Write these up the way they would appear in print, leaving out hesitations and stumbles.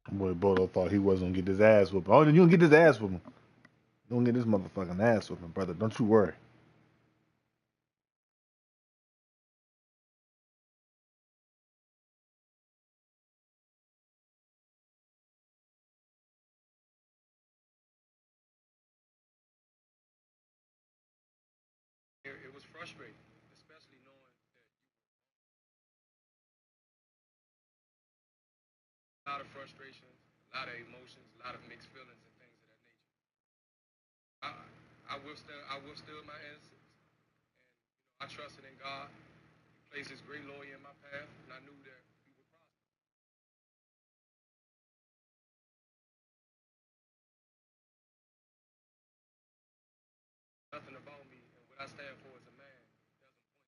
Boy, Boldoe thought he wasn't gonna get his ass whooped. Oh, you gonna get his ass whooping. You gonna get this motherfucking ass whooping, brother. Don't you worry. It was frustrating, especially knowing that a lot of frustrations, a lot of emotions, a lot of mixed feelings and things of that nature. I, I withstood my innocence, and I trusted in God. He placed His great lawyer in my path, and I knew that we would prosper. Nothing about me and what I stand for as a man doesn't point to it.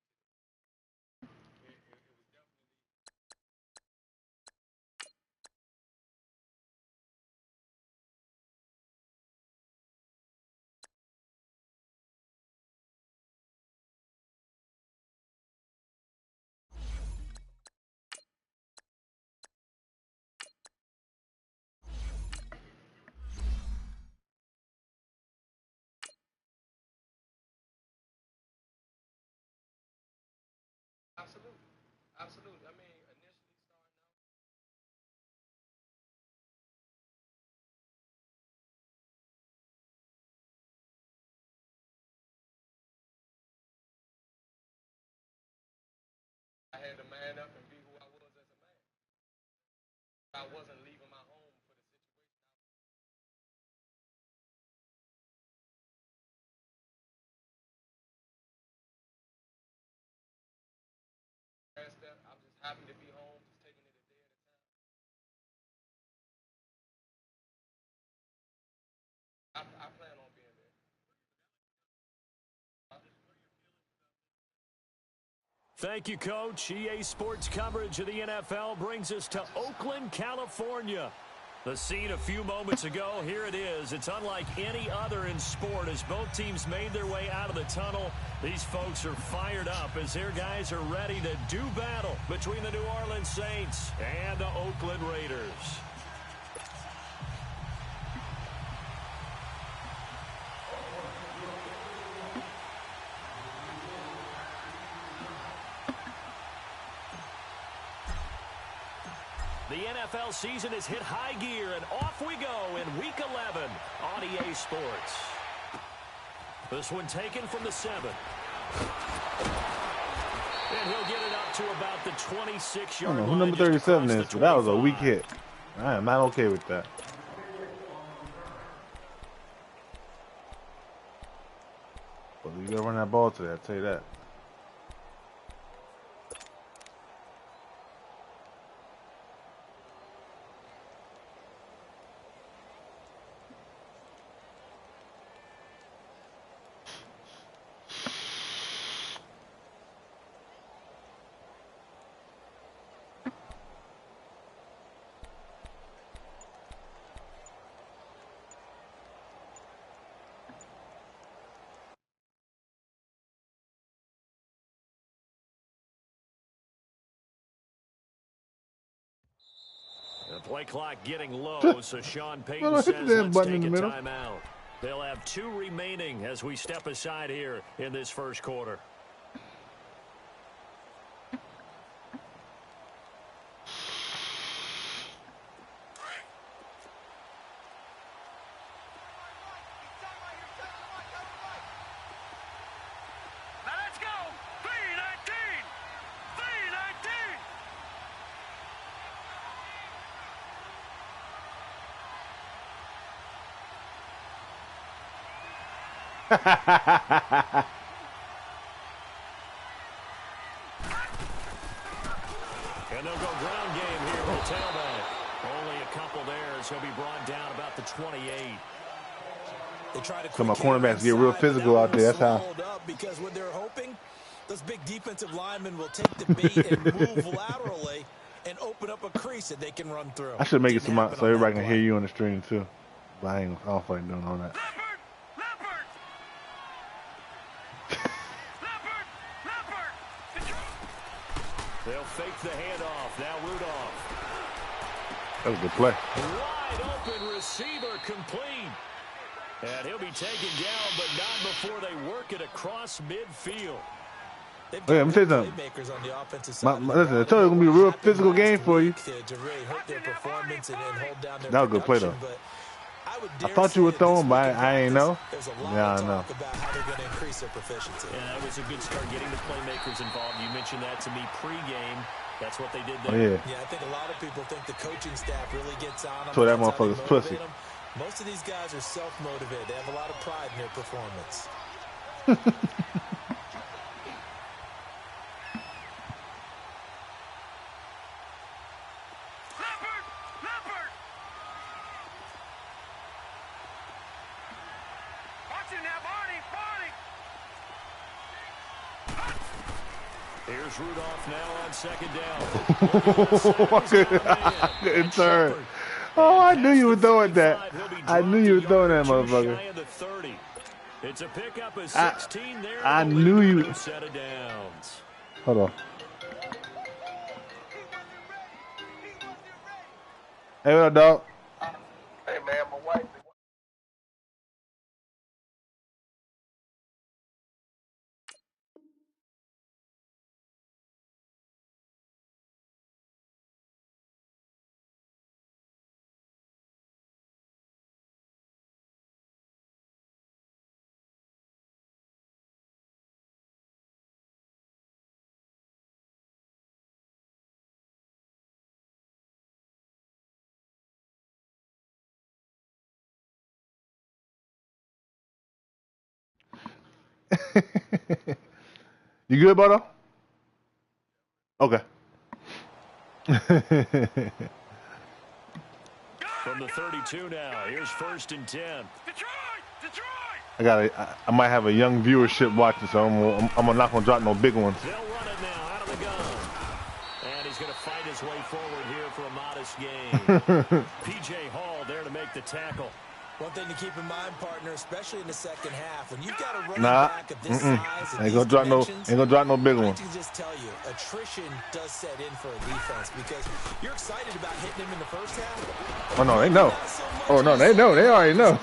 It was definitely absolutely, absolutely. I mean, initially starting out, I had to man up and be who I was as a man. I wasn't leaving my home for the situation. Past that, I'm just happy to be home, just taking it a day at a time. I plan on being there. Thank you, Coach. EA Sports coverage of the NFL brings us to Oakland, California. The scene a few moments ago, here it is. It's unlike any other in sport as both teams made their way out of the tunnel. These folks are fired up as their guys are ready to do battle between the New Orleans Saints and the Oakland Raiders. The NFL season has hit high gear, and off we go in Week 11 on EA Sports. This one taken from the 7. And he'll get it up to about the 26-yard line. Who number 37 is, but that was a weak hit. I am not okay with that. But you gotta run that ball today, I'll tell you that. The play clock getting low, so Sean Payton Hit says that let's button take in a the middle. timeout. They'll have 2 remaining as we step aside here in this first quarter. Let's go! 319! 319! And they'll go ground game here with the tailback. Only a couple there as he'll be brought down about the 28. They try to So my cornerbacks get real physical out there. That's how. Because what they're hoping, those big defensive linemen will take the bait and move laterally and open up a crease that they can run through. I should make it Didn't so happen on everybody that can play. hear you on the stream too. But I don't feel like doing all that. Leopard! Leopard! Leopard! Leopard! They'll Now Rudolph. That was a good play. Wide open receiver complete. And he'll be taken down, but not before they work it across midfield. Hey, let me tell you something. Playmakers on the offensive Listen, side. I told you it's going to be a real physical game for you. To really hurt their performance and hold down their That was a good play, though. production, I thought you were throwing, but I ain't know. There's a lot Yeah, of I know. talk about how they're going to increase their proficiency. Yeah, that was a good start getting the playmakers involved. You mentioned that to me pregame. That's what they did Oh, there. yeah. Yeah, I think a lot of people think the coaching staff really gets on them. So that That's how they motherfucker's pussy. motivate them. Most of these guys are self-motivated. They have a lot of pride in their performance. Leopard! Watch it now, Barney! Here's Rudolph now on second down. I couldn't turn. Oh, I knew you were throwing that. I knew you were throwing that, motherfucker. It's a pickup of 16 there. I knew you. Set of downs. Hold on. Hey, what up, dog? Hey, man, my wife. You good, Boldoe? Okay. From the 32 now, here's 1st and 10. Detroit! I might have a young viewership watching, so I'm not gonna drop no big ones. They'll run it now out of the gun. And he's going to fight his way forward here for a modest gain. P.J. Hall there to make the tackle. One thing to keep in mind, partner, especially in the second half, when you've got a running Nah, back of this size and ain't gonna drop no big I one. can just tell you, attrition does set in for a defense because you're excited about hitting him in the first half. Oh no, they know. Oh no, they know. They already know.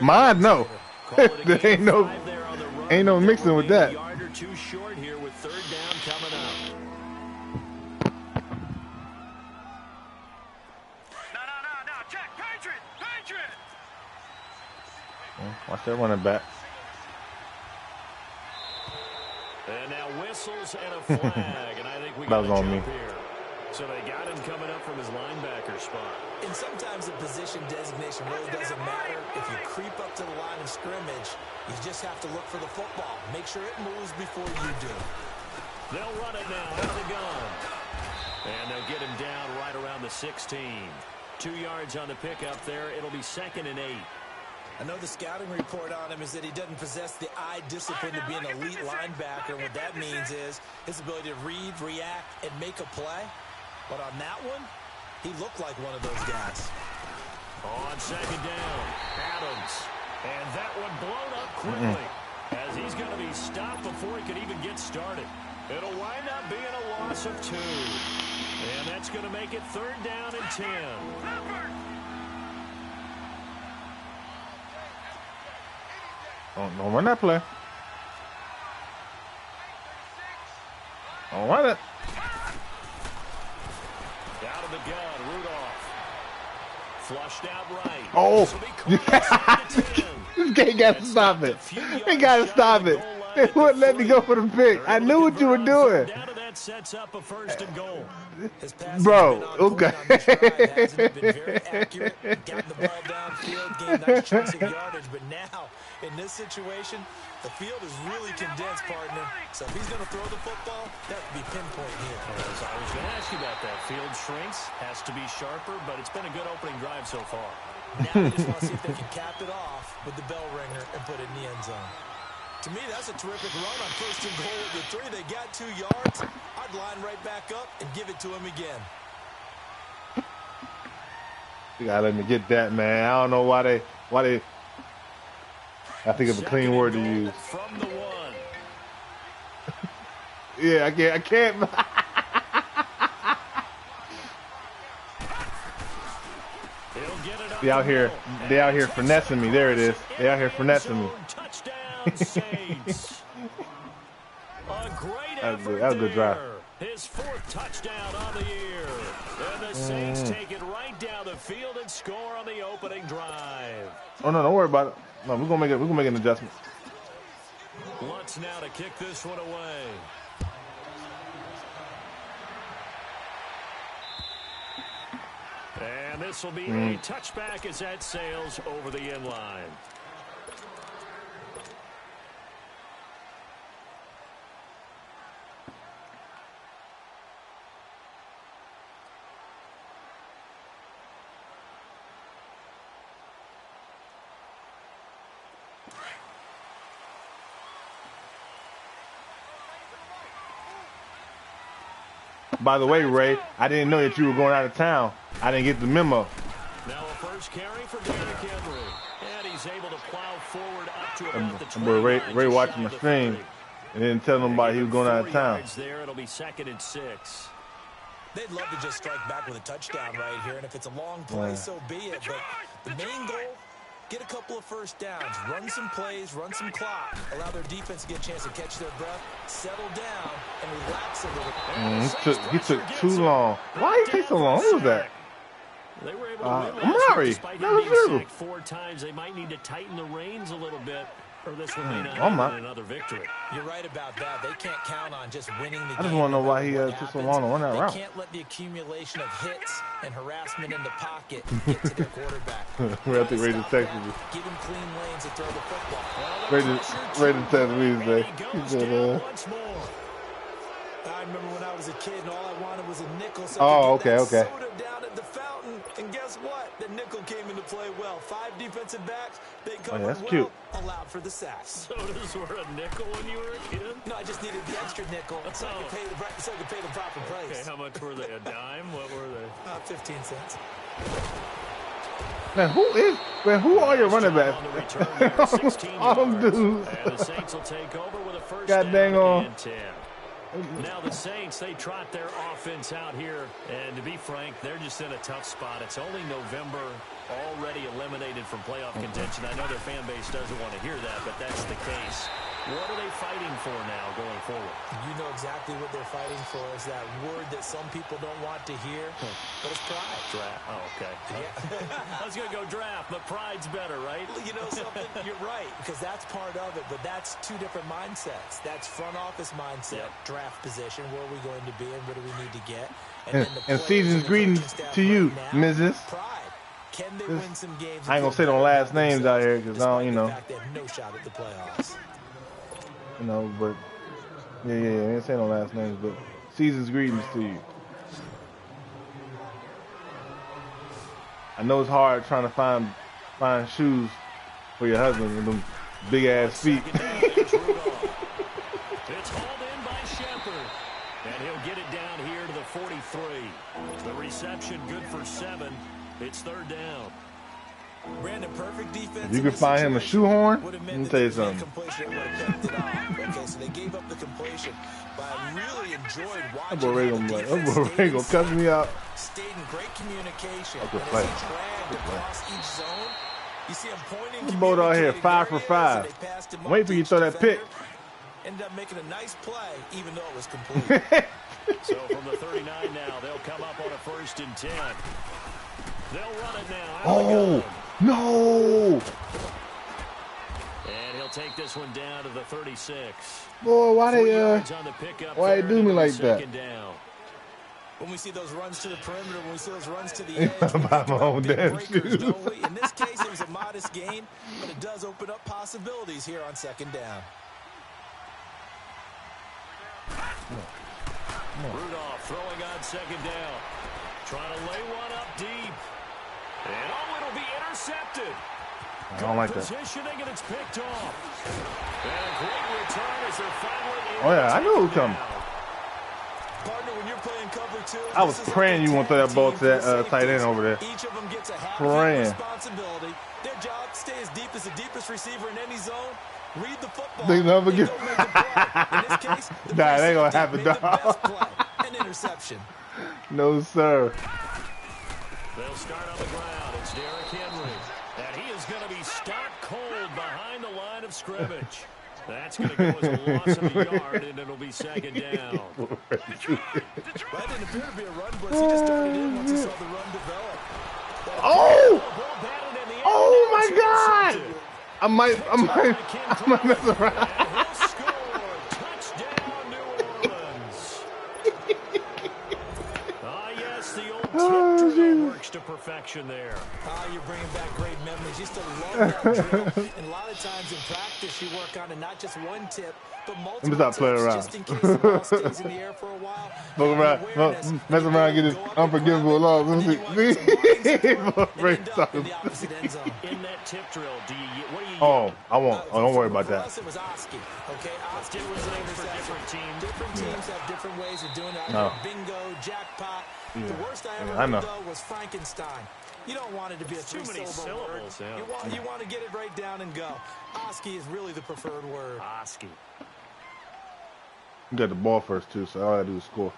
Mine know. There ain't no mixing with that. Yard or two short here with 3rd down coming up. No, check, Patriot! Watch that running back. And now whistles and a flag, and I think we That got was on a me. jump here. So they got him coming up from his linebacker spot. And sometimes the position designation really doesn't matter. If you creep up to the line of scrimmage, you just have to look for the football. Make sure it moves before you do. They'll run it now out of the gun. And they'll get him down right around the 16. 2 yards on the pickup there. It'll be 2nd and 8. I know the scouting report on him is that he doesn't possess the eye discipline to be an elite linebacker. And what that means is his ability to read, react, and make a play. But on that one, he looked like one of those guys. On 2nd down, Adams. And that one blown up quickly as he's going to be stopped before he could even get started. It'll wind up being a loss of 2. And that's going to make it 3rd down and 10. Don't run that play. Don't run it. Out of the gun, Rudolph. Flushed out right. Oh. This guy got to stop it. They got to stop it. They wouldn't let me go for the pick. I knew what you were doing. That sets up a 1st and goal. Bro, okay. Hasn't been very accurate. Gotten the ball downfield, gained nice chunks of yardage, but now in this situation, the field is really condensed, partner. So if he's going to throw the football, that would be pinpoint here. As I was going to ask you about that. Field shrinks, has to be sharper, but it's been a good opening drive so far. Now they just want to see if they can cap it off with the bell ringer and put it in the end zone. To me, that's a terrific run on 1st and goal at the 3. They got 2 yards. I'd line right back up and give it to him again. You gotta let me get that, man. I don't know why they. I think it's a clean word to use. From the 1. Yeah, I can't. They out here finessing me. There it is. They out here finessing me. Touchdown, Saints. A great effort That was a good drive. His 4th touchdown on the year. And the Saints take it right down the field and score on the opening drive. Oh no, don't worry about it. No, we're gonna make an adjustment. Lutz now to kick this one away. And this will be a touchback as that sails over the end line. By the way, Ray, I didn't know that you were going out of town. I didn't get the memo. Now a first carry for Derrick Henry. And he's able to plow forward up to about the 20. Ray watching my stream and didn't tell nobody he was going out of town. There, it'll be 2nd and 6. They'd love to just strike back with a touchdown right here, and if it's a long play, so be it. But the main goal, get a couple of first downs, run some plays, run some clock, allow their defense to get a chance to catch their breath, settle down, and relax a little. He took too long. Why did he take so long? Who was that? They were able to win Amari. despite That was him being true. sacked 4 times. They might need to tighten the reins a little bit, or this one may not Amari. end in another victory. You're right about that. They can't count on just winning the game. I just want to know why he what took so happens. long to run that route. They can't let the accumulation of hits and harassment in the pocket get to their quarterback. I think Ray just texted me. Give him clean lanes to throw the football. Ray just texted me today. He said, Once more. I remember when I was a kid and all I wanted was a nickel. So Oh, I could get okay. that soda down at the fountain. And guess what? The nickel came into play well. 5 defensive backs. They covered that's well. cute. Allowed for the sacks. Sodas were a nickel when you were a kid? No, I just needed the extra nickel so I could pay the proper price. Okay, how much were they? A dime? What were they? 15 cents. Man, who are your running backs? All them dudes. And the Saints will take over with a first God down dang on. and 10. Now the Saints, they trot their offense out here, and to be frank, they're just in a tough spot. It's only November, already eliminated from playoff contention. I know their fan base doesn't want to hear that, but that's the case. What are they fighting for now going forward? You know exactly what they're fighting for is that word that some people don't want to hear, but it's pride. Draft. Oh, okay. Yeah. I was going to go draft, but pride's better, right? You know something? You're right, because that's part of it, but that's 2 different mindsets. That's front office mindset, draft position, where are we going to be and what do we need to get? And season's greetings to you, Mrs. Pride. Can they win some games? I ain't gonna say no last names out here because I don't, you know. They have no shot at the playoffs. You know, but yeah, I ain't saying no last names, but season's greetings to you. I know it's hard trying to find shoes for your husband with them big ass feet. It's hauled in by Shepard, and he'll get it down here to the 43. The reception good for 7. It's 3rd down. Brandon, perfect defense. If you could find him a shoehorn, let me tell you something. Okay, so they gave up the completion, but I really enjoyed watching. That boy gonna cut me out. Stayed in great communication. Good And play. as he dragged across each zone, you see him pointing. Boldoe out here 5 for 5. Wait for you to throw that pick. Ended up making a nice play, even though it was complete. So from the 39 now, they'll come up on a 1st and 10. They'll run it now. Oh no! And he'll take this one down to the 36. Boy, why 4 they yards on the pickup, why they do me like that? 2nd down. When we see those runs to the perimeter, when we see those runs to the edge, I buy my own damn shoes. don't we? In this case, it was a modest gain, but it does open up possibilities here on 2nd down. Rudolph throwing on 2nd down. Trying to lay one up deep. And it'll be intercepted. I don't like that. Positioning, and it's picked off. And a great return as they're finally able Oh yeah, to I knew it was take coming. Partner, when you're playing cover 2, I was praying you won't throw that ball to that tight end over there. Each of them gets a half Praying. responsibility. Their job, stay as deep as the deepest receiver in any zone. Read the football. They never and get. go make a play. In this case, the Nah, it ain't gonna safety happen, made the dog. best play. An interception. No sir. They'll start on the ground. It's It's Derrick Henry. And he is going to be stopped cold behind the line of scrimmage. That's going to go as a loss of a yard, and it'll be second down. That didn't appear to be a run blitz. He just darted in once he saw the run develop. Oh! Oh my God! I might mess around. Touchdown, New Orleans. Yes, the old tip drill works to perfection there. You're bringing back great memories. You used to love that drill. And a lot of times in practice, you work on it, not just one tip, but multiple tips, just in case the ball stays in the air for a while. Fuck around, mess around, get this unforgivable loss. Let me see. In that tip drill, what do you oh, I won't. Oh, don't worry about that. For us, it was Oski. Okay, Oski was for different teams. Different teams have different ways of doing it. No. Bingo, jackpot. Yeah. The worst I ever heard, though, was Frankenstein. You don't want it to be a three-syllable word. Yeah. You want to get it right down and go. Oski is really the preferred word. Oski. You got the ball first, too, so all I got to do is score.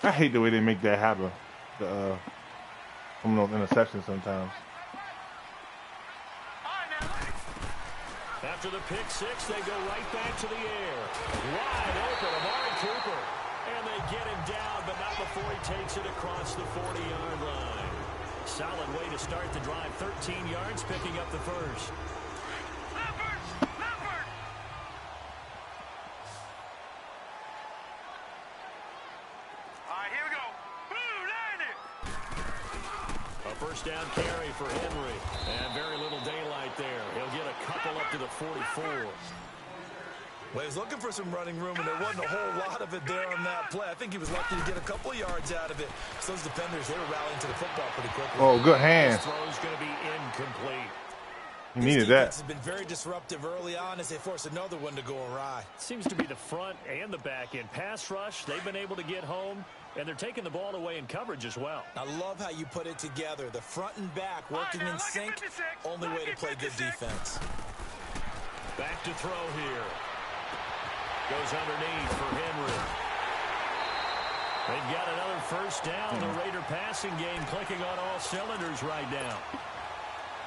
I hate the way they make that happen. From those interceptions sometimes. After the pick six, they go right back to the air. Wide open, Amari Cooper. And they get him down, but not before he takes it across the 40-yard line. Solid way to start the drive. 13 yards, picking up the first. All right, here we go. Boom, landed. A first down carry for Henry. And very little daylight there. He'll get a couple up to the 44. Well, he was looking for some running room, and there wasn't a whole lot of it there on that play. I think he was lucky to get a couple of yards out of it. So those defenders, they were rallying to the football pretty quickly. Oh, good hand. This throw's going to be incomplete. He needed that. This has been very disruptive early on as they force another one to go awry. Seems to be the front and the back end. Pass rush, they've been able to get home, and they're taking the ball away in coverage as well. I love how you put it together. The front and back working in sync. Only way to play good defense. Back to throw here. Goes underneath for Henry. They've got another first down. The Raider passing game clicking on all cylinders right now.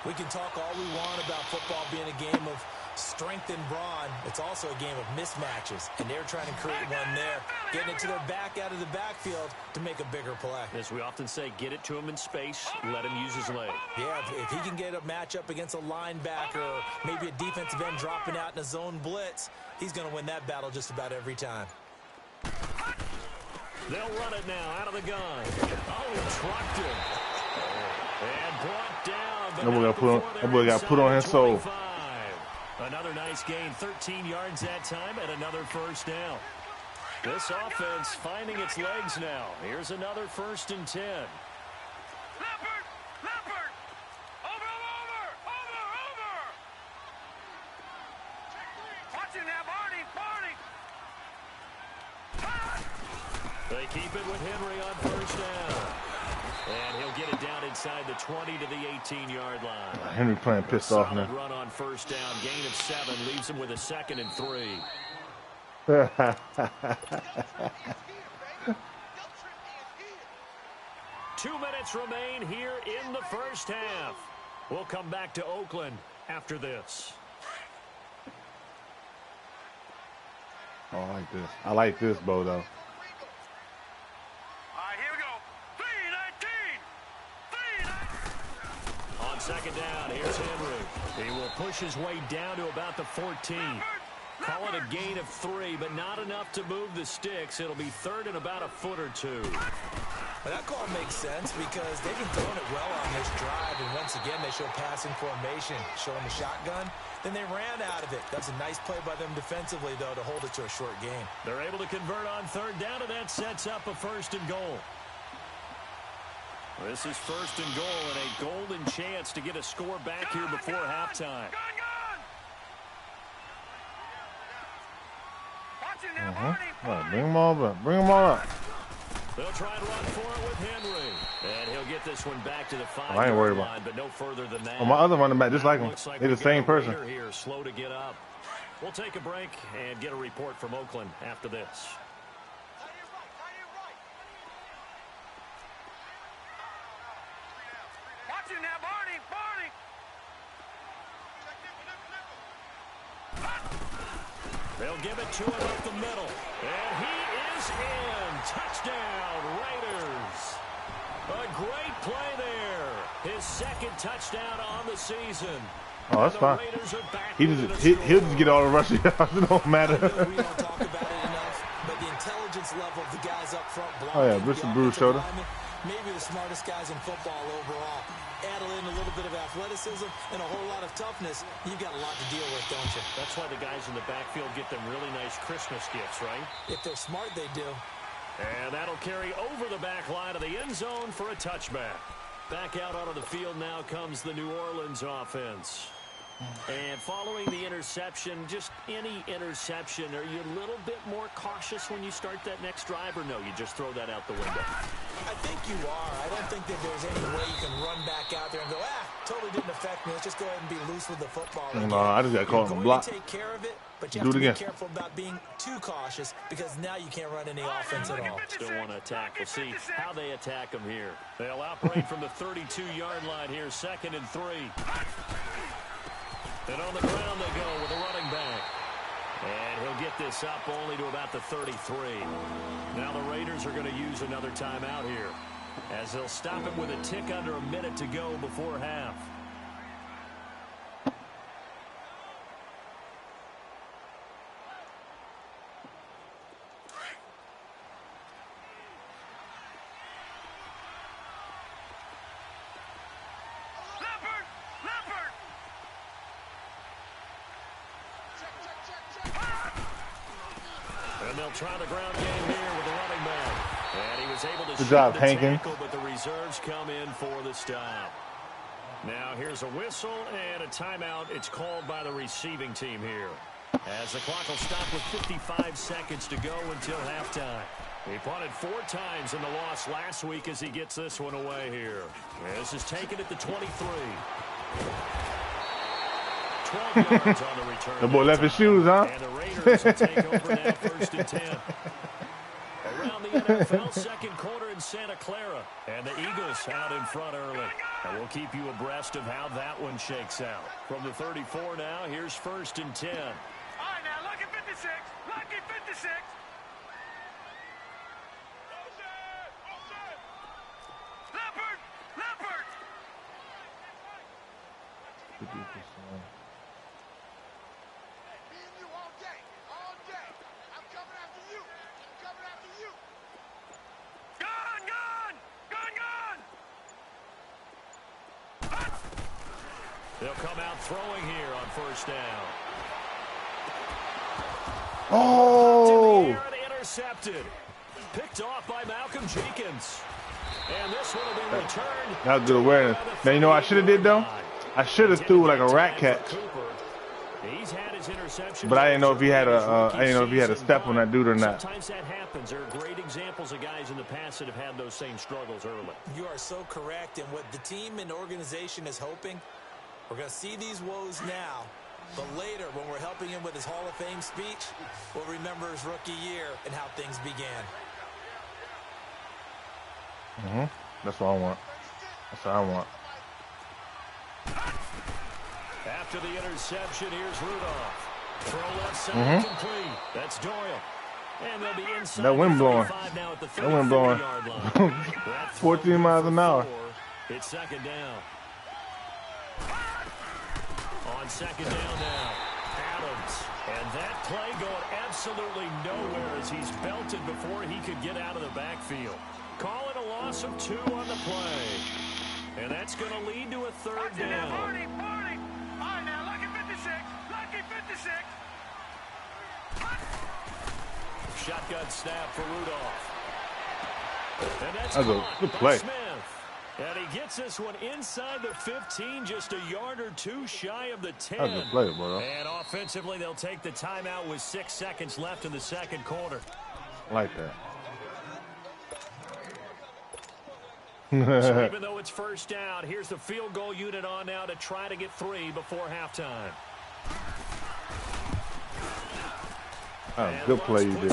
We can talk all we want about football being a game of strength and brawn. It's also a game of mismatches, and they're trying to create one there, getting it to their back out of the backfield to make a bigger play. As we often say, get it to him in space, let him use his leg. Yeah, if he can get a matchup against a linebacker or maybe a defensive end dropping out in a zone blitz, he's going to win that battle just about every time. They'll run it now out of the gun. Oh, he trucked him. And brought down. That boy got put on his soul. Another nice gain, 13 yards that time, and another first down. This offense finding its legs now. Here's another 1st and 10. Leopard! Leopard! Over! Watch it now, Barney! They keep it with Henry on first down. And he'll get it down inside the 20 to the 18-yard line. Henry playing pissed off now. Run on first down, gain of 7, leaves him with a 2nd and 3. 2 minutes remain here in the first half. We'll come back to Oakland after this. Oh, I like this. I like this, Boldoe. Second down, here's Henry. He will push his way down to about the 14. Call it a gain of 3, but not enough to move the sticks. It'll be 3rd and about a foot or 2. Well, that call makes sense because they've been throwing it well on this drive, and once again they show passing formation, showing the shotgun. Then they ran out of it. That's a nice play by them defensively, though, to hold it to a short gain. They're able to convert on 3rd down, and that sets up a 1st and goal. This is 1st and goal and a golden chance to get a score back here before halftime. All right, bring them all up. Bring them all up. They'll try and run for it with Henry. And he'll get this one back to the 5-yard line, but no further than that. Oh, my other running back, just like him. They're the same person. Here, slow to get up. We'll take a break and get a report from Oakland after this. give it to him up the middle. And he is in. Touchdown, Raiders. A great play there. His second touchdown on the season. Oh, that's fine. He'll just get all the rushing yards. It don't matter. I know we don't talk about it enough, but the intelligence level of the guys up front blocking. Oh yeah, Bristol Bruce showed him. Maybe the smartest guys in football overall. Add in a little bit of athleticism and a whole lot of toughness, you've got a lot to deal with, don't you? That's why the guys in the backfield get them really nice Christmas gifts, right? If they're smart, they do. And that'll carry over the back line of the end zone for a touchback. Back out onto the field now comes the New Orleans offense. And following the interception, just any interception, are you a little bit more cautious when you start that next drive, or no, you just throw that out the window? I think you are. I don't think that there's any way you can run back out there and go, totally didn't affect me. Let's just go ahead and be loose with the football. No, I just got caught on the block. Take care of it, but you have to be careful about being too cautious because now you can't run any offense at all. Still want to attack. We'll see how they attack them here. They'll operate from the 32-yard line here, 2nd and 3. And on the ground they go with a running back. And he'll get this up only to about the 33. Now the Raiders are going to use another timeout here, as they'll stop it with a tick under a minute to go before half. They'll try the ground game here with the running back. And he was able to good job, Hankins. But the reserves come in for the stop. Now here's a whistle and a timeout. It's called by the receiving team here, as the clock will stop with 55 seconds to go until halftime. He punted 4 times in the loss last week as he gets this one away here. This is taken at the 23. 12 yards on the return. The boy left his shoes, huh? And the Raiders will take over now, 1st and 10. Around the NFL, second quarter in Santa Clara. And the Eagles out in front early. And we'll keep you abreast of how that one shakes out. From the 34 now, here's 1st and 10. All right, now, lucky 56. Lucky 56. Leopard! Leopard! 50%. They'll come out throwing here on 1st down. Oh! Intercepted. Picked off by Malcolm Jenkins. And this one will be returned. That was good awareness. Now, you know what I should have did, though? I should have threw like a rat catch. He's had his interception. But I didn't know if he had a step on that dude or not. Sometimes that happens. There are great examples of guys in the past that have had those same struggles early. You are so correct. And what the team and organization is hoping, we're going to see these woes now, but later when we're helping him with his Hall of Fame speech, we'll remember his rookie year and how things began. That's what I want. That's what I want. After the interception, here's Rudolph. Throw left side complete. That's Doyle. And they'll be inside. That wind blowing. That wind blowing. 14 miles an hour. It's 2nd down. On 2nd down now, Adams. And that play going absolutely nowhere as he's belted before he could get out of the backfield. Call it a loss of 2 on the play. And that's going to lead to a 3rd down. 40. All right, now, lucky 56. Lucky 56. Shotgun snap for Rudolph. And that's a good play. Smith. And he gets this one inside the 15, just a yard or 2 shy of the 10. That's a good play, bro. And offensively, they'll take the timeout with 6 seconds left in the 2nd quarter. I like that. So even though it's 1st down, here's the field goal unit on now to try to get 3 before halftime. Good play you did.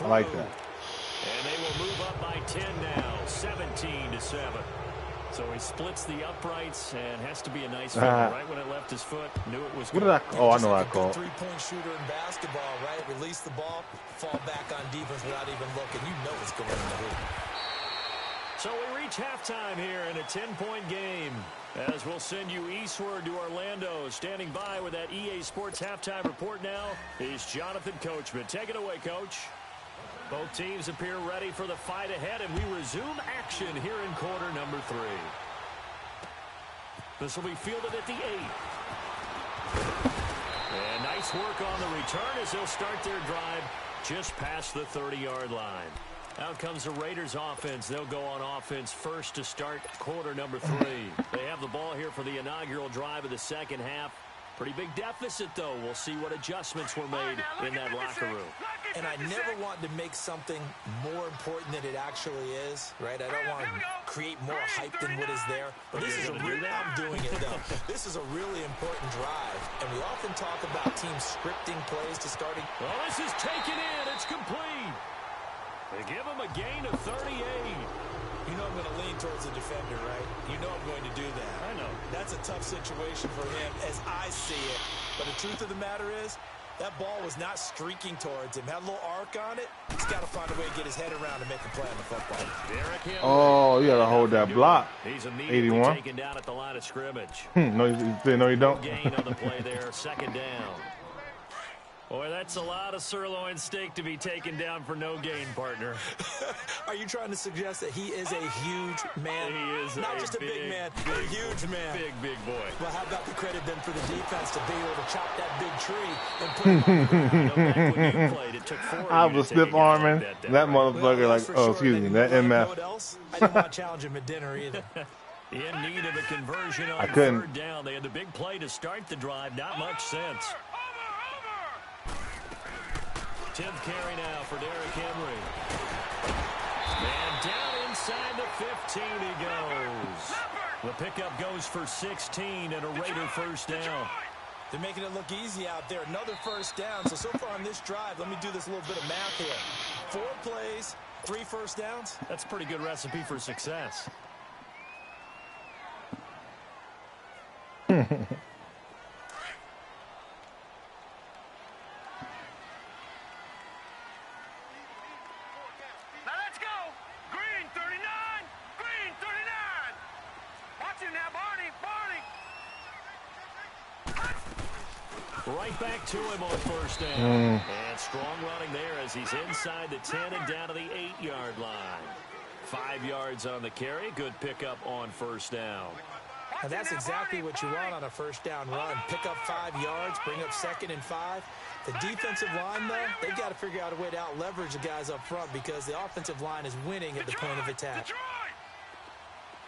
I like that. And they will move up by 10 now, 17-7. So he splits the uprights and has to be a nice fit. Right when it left his foot, knew it was good. What did I? Oh, I know what I called. Three-point shooter in basketball, right? Release the ball, fall back on defense without even looking. You know it's going in the hoop. So we reach halftime here in a 10-point game. As we'll send you eastward to Orlando. Standing by with that EA Sports halftime report now is Jonathan Coachman. Take it away, Coach. Both teams appear ready for the fight ahead, and we resume action here in quarter number 3. This will be fielded at the 8. And nice work on the return as they'll start their drive just past the 30-yard line. Out comes the Raiders offense. They'll go on offense first to start quarter number 3. They have the ball here for the inaugural drive of the second half. Pretty big deficit, though. We'll see what adjustments were made in that locker room. And I never want to make something more important than it actually is, right? I don't want to create more hype than what is there. But this is a really, I'm doing it, though. This is a really important drive. And we often talk about teams scripting plays to starting. Well, this is taken in. It's complete. They give him a gain of 38. You know I'm going to lean towards the defender, right? You know I'm going to do that. I know. That's a tough situation for him as I see it. But the truth of the matter is, that ball was not streaking towards him. Had a little arc on it. He's got to find a way to get his head around and make a play on the football. Oh, you got to hold that block. He's immediately 81. taken down at the line of scrimmage. No, you don't. Gain on the play there. Second down. Boy, that's a lot of sirloin steak to be taken down for no gain, partner. Are you trying to suggest that he is a huge man? He is not just a big man, a huge man. Big boy. Well, how about the credit then for the defense to be able to chop that big tree and put it on the ground? Back when you played, it took 4 I was stiff arming that motherfucker like, oh, excuse me, that MF. I didn't want to challenge him at dinner either. In need of a conversion on third down. They had the big play to start the drive. Not much sense. 10th carry now for Derrick Henry. And down inside the 15 he goes. The pickup goes for 16 and a Raider first down. They're making it look easy out there. Another first down. So far on this drive, let me do this little bit of math here. 4 plays, 3 first downs. That's a pretty good recipe for success. Right back to him on first down. And strong running there as he's inside the 10 and down to the 8-yard line. 5 yards on the carry. Good pickup on first down. And that's exactly what you want on a first down run. Pick up 5 yards, bring up 2nd and 5. The defensive line, though, they've got to figure out a way to out-leverage the guys up front because the offensive line is winning at the point of attack.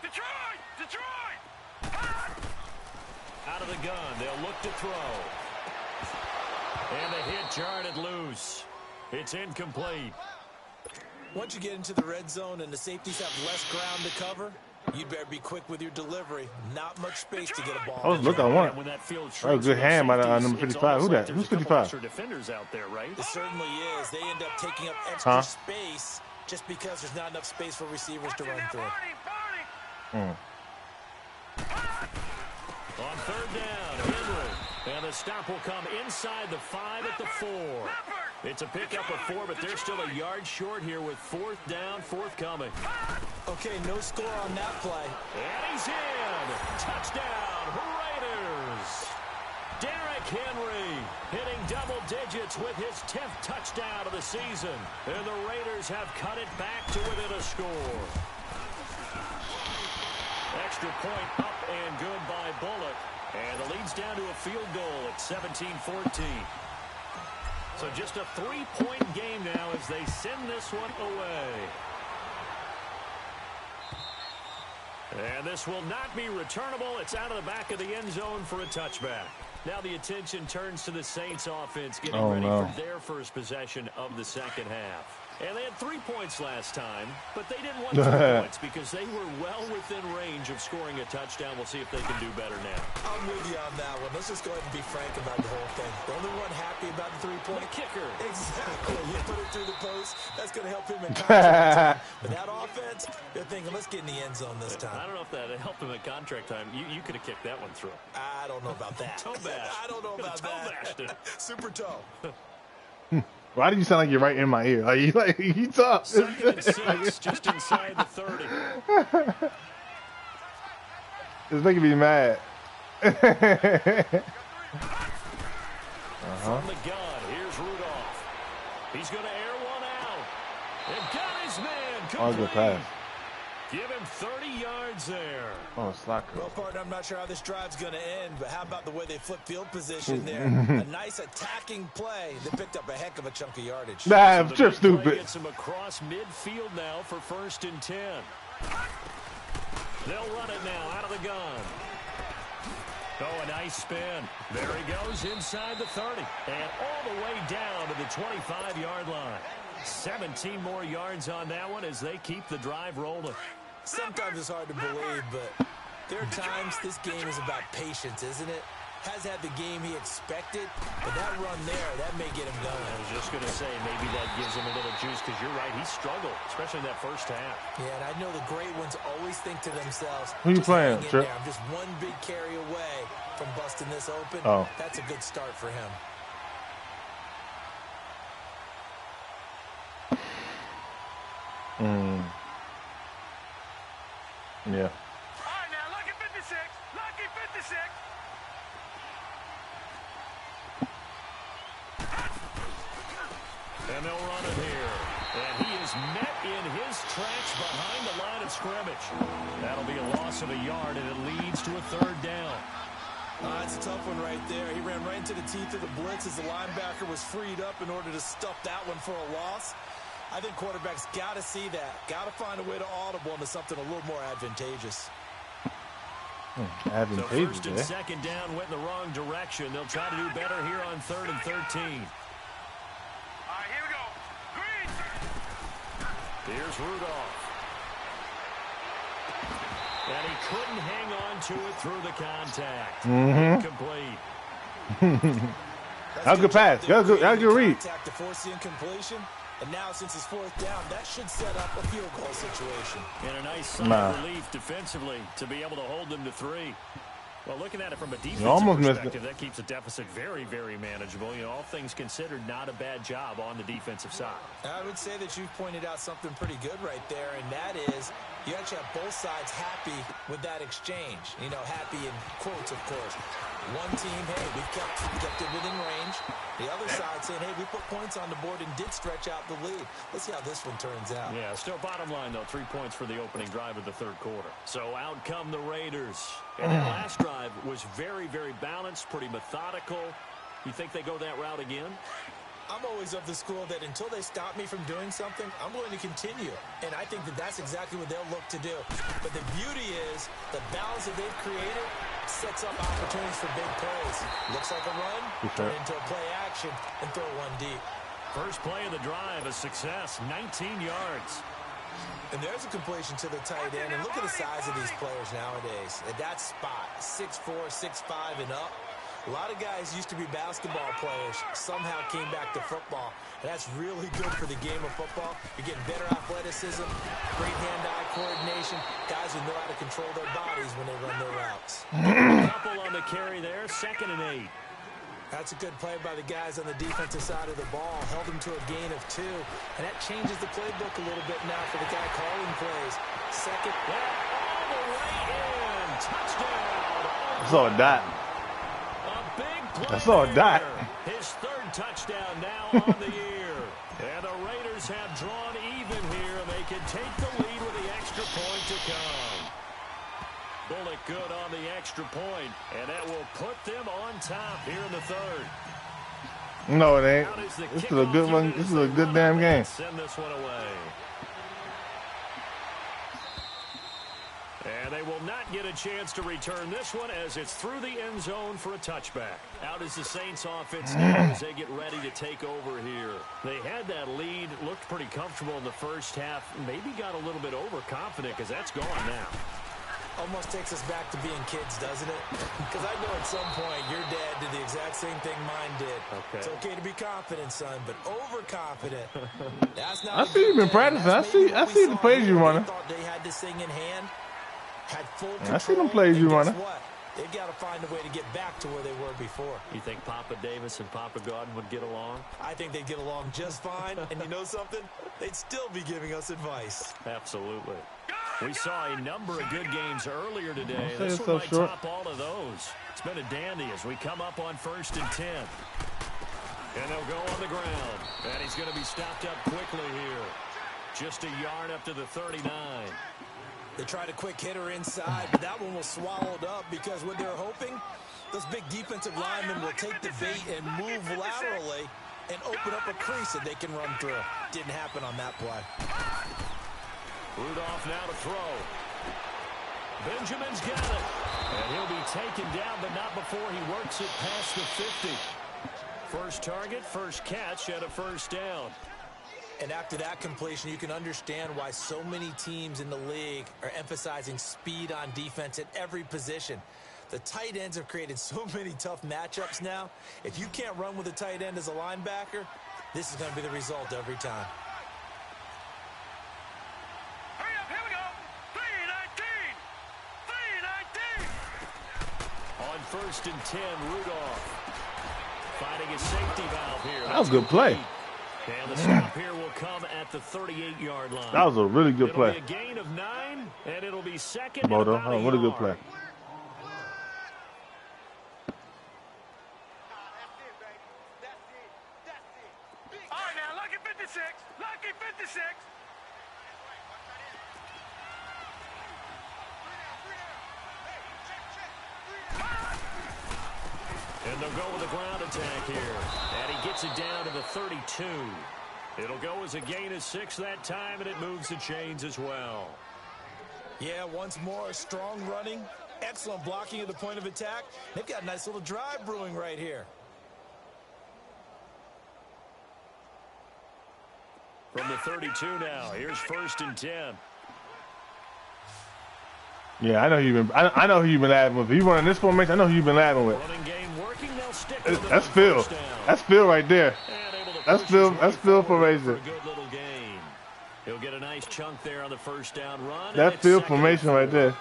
Detroit! Out of the gun, they'll look to throw. And the hit jarred loose. It's incomplete. Once you get into the red zone and the safeties have less ground to cover, you'd better be quick with your delivery. Not much space to get a ball. I was looking, I want it. That was a good hand by number 55. Who that? Who's 55? Defenders out there, right? It certainly is. They end up taking up extra space just because there's not enough space for receivers to run through. On third down, Henry. And the stop will come inside the 5 at the 4. It's a pickup of 4, but they're still a yard short here with 4th down, forthcoming. Okay, no score on that play. And he's in. Touchdown, Raiders. Derrick Henry hitting double digits with his 10th touchdown of the season. And the Raiders have cut it back to within a score. Extra point up and good by Bullock. And the lead's down to a field goal at 17-14. So just a 3-point game now as they send this one away. And this will not be returnable. It's out of the back of the end zone for a touchback. Now the attention turns to the Saints offense getting ready for their first possession of the second half. And they had 3 points last time, but they didn't want 2 points because they were well within range of scoring a touchdown. We'll see if they can do better now. I'm with you on that one. Let's just go ahead and be frank about the whole thing. The only one happy about the 3-point kicker. Exactly. You put it through the post throws. That's going to help him in contract time. But that offense, they're thinking, let's get in the end zone this time. I don't know if that helped him at contract time. You could have kicked that one through. I don't know about that. Toe bash. I don't know about that. Super toe. Why do you sound like you're right in my ear? Like you talk. 2nd and 6, just inside the 30. It's making me mad. From the gun, here's Rudolph. He's going to air one out. And got his man complete. Oh, good pass. Give him 30 yards there. Oh, slacker. Well, partner, I'm not sure how this drive's going to end, but how about the way they flip field position there? A nice attacking play that picked up a heck of a chunk of yardage. Nah, So just stupid. Gets him across midfield now for 1st and 10. They'll run it now out of the gun. Oh, a nice spin. There he goes inside the 30. And all the way down to the 25-yard line. 17 more yards on that one as they keep the drive rolling. Sometimes it's hard to believe, but there are times this game is about patience, isn't it? Has had the game he expected, but that run there, that may get him going. I was just going to say, maybe that gives him a little juice because you're right, he struggled, especially in that first half. Yeah, and I know the great ones always think to themselves, Who you playing, Trip? I'm just one big carry away from busting this open. Oh. That's a good start for him. Yeah. All right, now, lucky 56. Lucky 56. And they'll run it here. And he is met in his tracks behind the line of scrimmage. That'll be a loss of a yard, and it leads to a 3rd down. That's a tough one right there. He ran right into the teeth of the blitz as the linebacker was freed up in order to stuff that one for a loss. I think quarterbacks got to see that. Got to find a way to audible into something a little more advantageous. Advantageous, so 1st and 2nd down went in the wrong direction. They'll try to do better here on 3rd and 13. All right, here we go. Green. Here's Rudolph. And he couldn't hang on to it through the contact. Incomplete. That was a good pass. That was a good read. To force the incompletion. And now, since it's 4th down, that should set up a field goal situation. And a nice sign of relief defensively to be able to hold them to 3. Well, looking at it from a defensive perspective, that keeps the deficit very, very manageable. You know, all things considered, not a bad job on the defensive side. I would say that you've pointed out something pretty good right there, and that is you actually have both sides happy with that exchange. You know, happy in quotes, of course. One team, hey, we kept it within range. The other side saying, hey, we put points on the board and did stretch out the lead. Let's see how this one turns out. Yeah, still bottom line, though, 3 points for the opening drive of the 3rd quarter. So out come the Raiders. And that last drive was very, very balanced, pretty methodical. You think they go that route again? I'm always of the school that until they stop me from doing something, I'm going to continue. And I think that that's exactly what they'll look to do. But the beauty is the balance that they've created sets up opportunities for big plays. Looks like a run, turn into a play action, and throw one deep. First play of the drive, a success, 19 yards. And there's a completion to the tight end. And look at the size of these players nowadays. At that spot, 6'4", 6'5", and up. A lot of guys used to be basketball players, somehow came back to football. And that's really good for the game of football. You're getting better athleticism, great hand-eye coordination, guys who know how to control their bodies when they run their routes. Couple on the carry there, 2nd and 8. That's a good play by the guys on the defensive side of the ball. Held them to a gain of 2. And that changes the playbook a little bit now for the guy calling plays. Second. All the way in. Touchdown. I saw a dot. A big play. I saw a dot. His 3rd touchdown now on the year. And the Raiders have drawn even here. They can take the lead with the extra point to come. Bullock good on the extra point, and that will put them on top here in the 3rd. No, it ain't. This is a good one. This is a good damn game. Send this one away. And they will not get a chance to return this one as it's through the end zone for a touchback. Out is the Saints offense now as they get ready to take over here. They had that lead, looked pretty comfortable in the first half, maybe got a little bit overconfident because that's gone now. Almost takes us back to being kids, doesn't it? Because I know at some point your dad did the exact same thing mine did. Okay. It's okay to be confident, son, but overconfident. That's not I see you been practicing. I see the plays you running. They thought they had this thing in hand, had full control. I see them plays you running. What? They got to find a way to get back to where they were before. You think Papa Davis and Papa Gordon would get along? I think they'd get along just fine. And you know something? They'd still be giving us advice. Absolutely. We saw a number of good games earlier today. Say This it's one so might short. top all of those. It's been a dandy as we come up on 1st and 10. And they'll go on the ground. And he's going to be stopped up quickly here. Just a yard up to the 39. They tried a quick hitter inside, but that one was swallowed up because what they're hoping, those big defensive linemen will take the bait and move laterally and open up a crease that they can run through. Didn't happen on that play. Rudolph now to throw. Benjamin's got it. And he'll be taken down, but not before he works it past the 50. First target, first catch, and a first down. And after that completion, you can understand why so many teams in the league are emphasizing speed on defense at every position. The tight ends have created so many tough matchups now. If you can't run with a tight end as a linebacker, this is going to be the result every time. Hurry up, here we go. 3-19. 3-19. On 1st and 10, Rudolph finding a safety valve here. That was a good play. And the stop here will come at the 38-yard line. That was a really good play. It'll be a gain of 9, and it'll be second and Boldoe, about a what a good yard. play. All right, now, lucky 56. Lucky 56. And they'll go with a ground attack here. And he gets it down to the 32. It'll go as a gain of 6 that time, and it moves the chains as well. Yeah, once more, strong running, excellent blocking at the point of attack. They've got a nice little drive brewing right here. From the 32 now, here's 1st and 10. Yeah, I know you've been. I know who you've been laughing with. You running this formation, I know who you've been laughing with. Running game working, they'll stick with it That's on Phil. first down. That's Phil right there. And able to That's push Phil. his That's way Phil forward for formation. a good little gain. He'll get a nice chunk there on the first down run. and That's it's Phil second and formation right 4. there.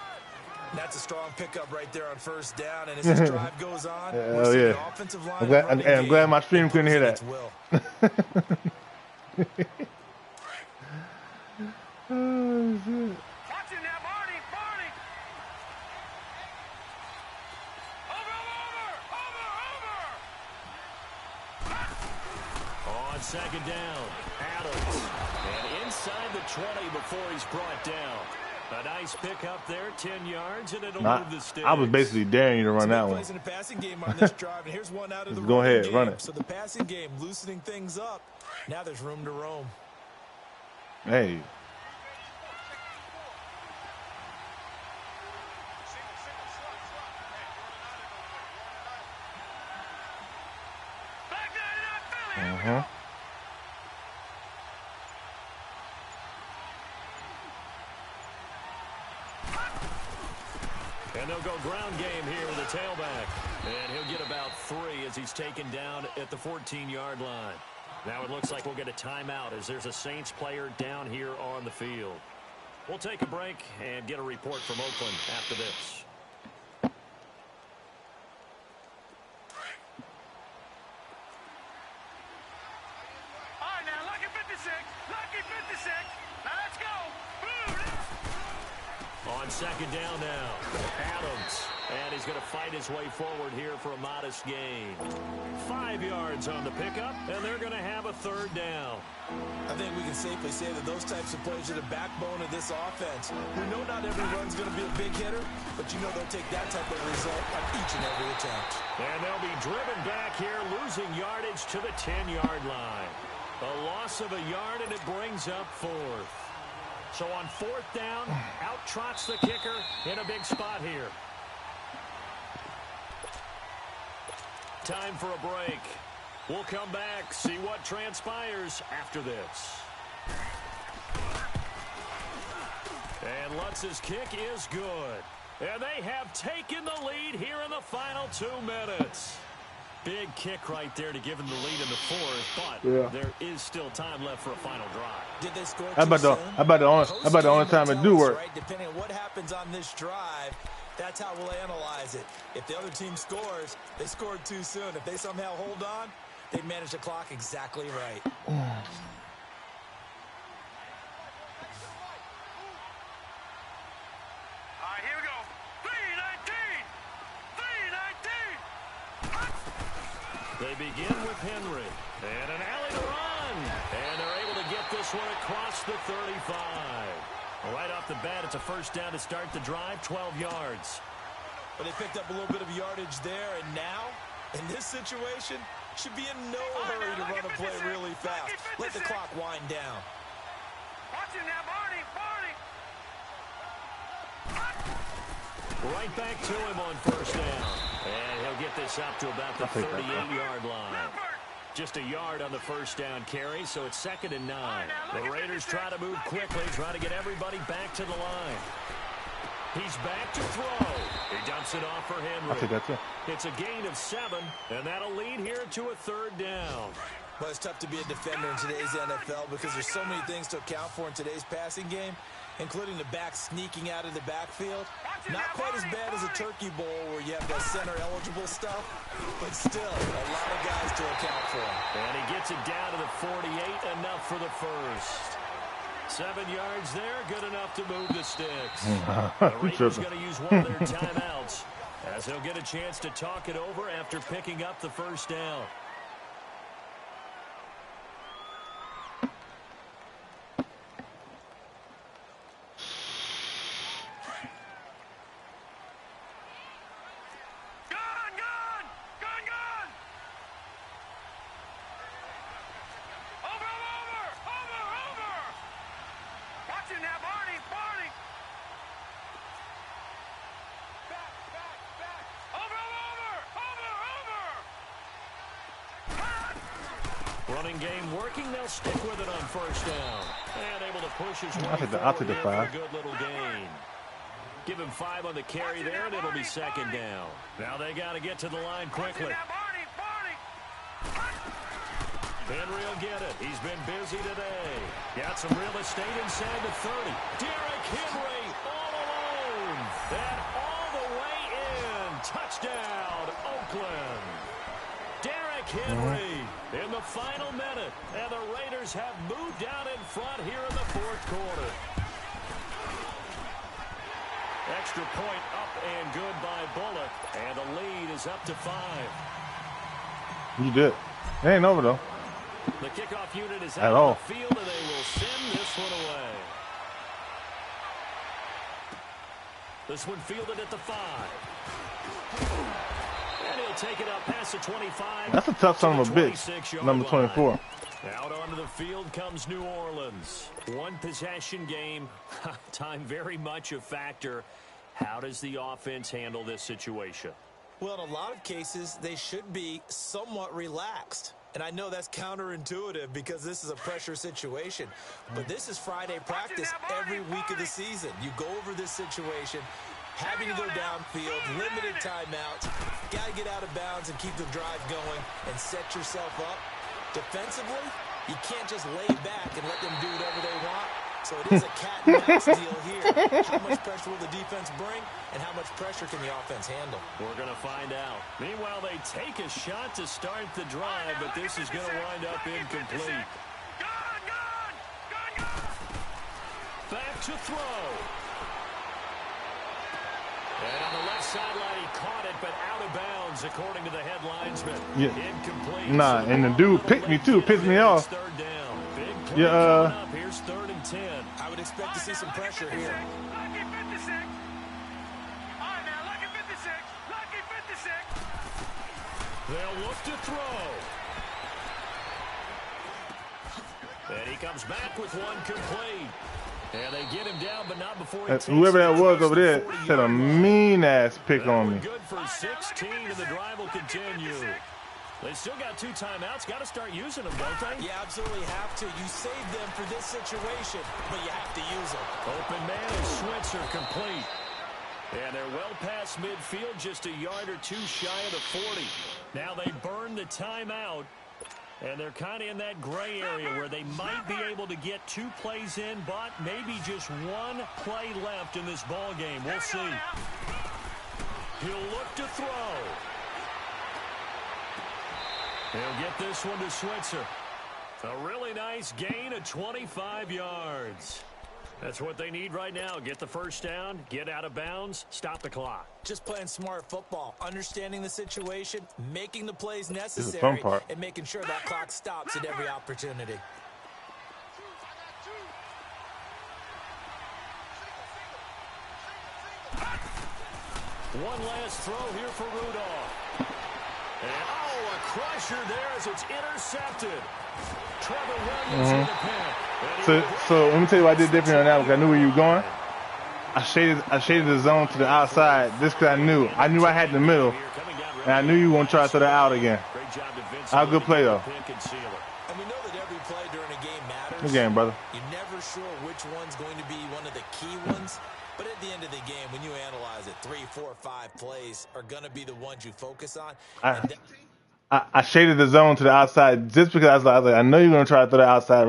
That's a strong pickup right there on first down. And as this drive goes on, we're Hell seeing yeah. the offensive line I'm glad, and running I'm glad game my stream couldn't hear that. imposing its will. Oh, shit. Watch him now, Barney. Barney. Over. On second down, Adams. And inside the 20 before he's brought down. A nice pickup there, 10 yards, and it'll move the sticks. I was basically daring you to run that one. Plays in the passing game on this drive, and here's one out of the Go running ahead, game. run it. So the passing game loosening things up. Now there's room to roam. Hey. Back there in that Philly. Uh-huh. And they'll go ground game here with a tailback. And he'll get about 3 as he's taken down at the 14-yard line. Now it looks like we'll get a timeout as there's a Saints player down here on the field. We'll take a break and get a report from Oakland after this. All right, now, lucky 56. Lucky 56. Now, let's go. Boom. On second down now, Adams. And he's going to fight his way forward here for a modest gain. 5 yards on the pickup, and they're going to have a third down. I think we can safely say that those types of plays are the backbone of this offense. We know not every run's going to be a big hitter, but you know they'll take that type of result on each and every attempt. And they'll be driven back here, losing yardage to the 10-yard line. A loss of a yard, and it brings up 4th. So on 4th down, out trots the kicker in a big spot here. Time for a break. We'll come back, see what transpires after this. And Lutz's kick is good. And they have taken the lead here in the final 2 minutes. Big kick right there to give them the lead in the fourth, but there is still time left for a final drive. Did they score How about the only time it do work? Right? Depending on what happens on this drive, that's how we'll analyze it. If the other team scores, they scored too soon. If they somehow hold on, they manage the clock exactly right. All right, here we go. 3:19. They begin with Henry. And an alley to run. And they're able to get this one across the 35. Right off the bat, it's a first down to start the drive, 12 yards. But they picked up a little bit of yardage there, and now, in this situation, should be in no hurry to run a play really fast. Let the clock wind down. Watch him now, Barney. Right back to him on first down. And he'll get this up to about the 38-yard line. Just a yard on the first down carry, so it's 2nd and 9. The Raiders try to move quickly, try to get everybody back to the line. He's back to throw. He dumps it off for Henry. I'll take that too. It's a gain of 7, and that'll lead here to a 3rd down. Well, it's tough to be a defender in today's NFL because there's so many things to account for in today's passing game, including the back sneaking out of the backfield. Not quite as bad as a turkey bowl where you have the center-eligible stuff, but still a lot of guys to account for. And he gets it down to the 48, enough for the first. 7 yards there, good enough to move the sticks. The Raiders going to use one of their timeouts as he'll get a chance to talk it over after picking up the first down. Running game working. They'll stick with it on first down. And able to push his way I'll take the forward 5. for a good little gain. Give him 5 on the carry there, and it'll be 2nd down. Now they got to get to the line quickly. Henry will get it. He's been busy today. Got some real estate inside the 30. Derrick Henry all alone. And all the way in. Touchdown, Oakland. Derrick Henry in the final minute. And the Raiders have moved out in front here in the 4th quarter. Extra point up and good by Bullock. And the lead is up to 5. You did. It ain't over, though. The kickoff unit is At out all. on the field, and they will send this one away. This one fielded at the 5. And he'll take it up past the 25. That's a tough son of a bitch. Number 24. Line. Out onto the field comes New Orleans. One possession game. Time very much a factor. How does the offense handle this situation? Well, in a lot of cases, they should be somewhat relaxed. And I know that's counterintuitive because this is a pressure situation. But this is Friday practice every week of the season. You go over this situation, having to go downfield, limited timeouts. Got to get out of bounds and keep the drive going and set yourself up. Defensively, you can't just lay back and let them do whatever they want. So it is a cat and mouse deal here. How much pressure will the defense bring, and how much pressure can the offense handle? We're going to find out. Meanwhile, they take a shot to start the drive, but this is going to wind up incomplete. Back to throw. And on the left sideline, he caught it, but out of bounds, according to the head linesman. Yeah. Incomplete. Nah, and the dude picked me too. Pissed me off. Third down. Big play Yeah. coming up. Here's 3rd and 10. I would expect to see some pressure here. Lucky 56. All right, now, lucky 56. Lucky 56. They'll look to throw. And he comes back with one complete. And they get him down, but not before he takes Whoever that it was over there across the said a 40-yard line. mean-ass pick That on one me. good for 16, and the drive will continue. They still got 2 timeouts. Got to start using them, don't they? You absolutely have to. You save them for this situation, but you have to use them. Open man is Switzer complete. And they're well past midfield, just a yard or two shy of the 40. Now they burn the timeout, and they're kind of in that gray area where they might be able to get 2 plays in, but maybe just 1 play left in this ball game. We'll see. He'll look to throw. He'll get this one to Switzer. A really nice gain of 25 yards. That's what they need right now. Get the first down, get out of bounds, stop the clock. Just playing smart football, understanding the situation, making the plays necessary, and making sure that clock stops at every opportunity. One last throw here for Rudolph. And, a crusher there as it's intercepted. Trevor Williams in the pin. So let me tell you what I did different on that because I knew where you were going. I shaded the zone to the outside just because I knew I had the middle, and I knew you were going to try to throw that out again. How good play, though. And we know that every play during a game matters. Good game, brother. You're never sure which one's going to be one of the key ones. But at the end of the game, when you analyze it, 3, 4, 5 plays are going to be the ones you focus on. I shaded the zone to the outside just because I was like, I know you're going to try to throw the outside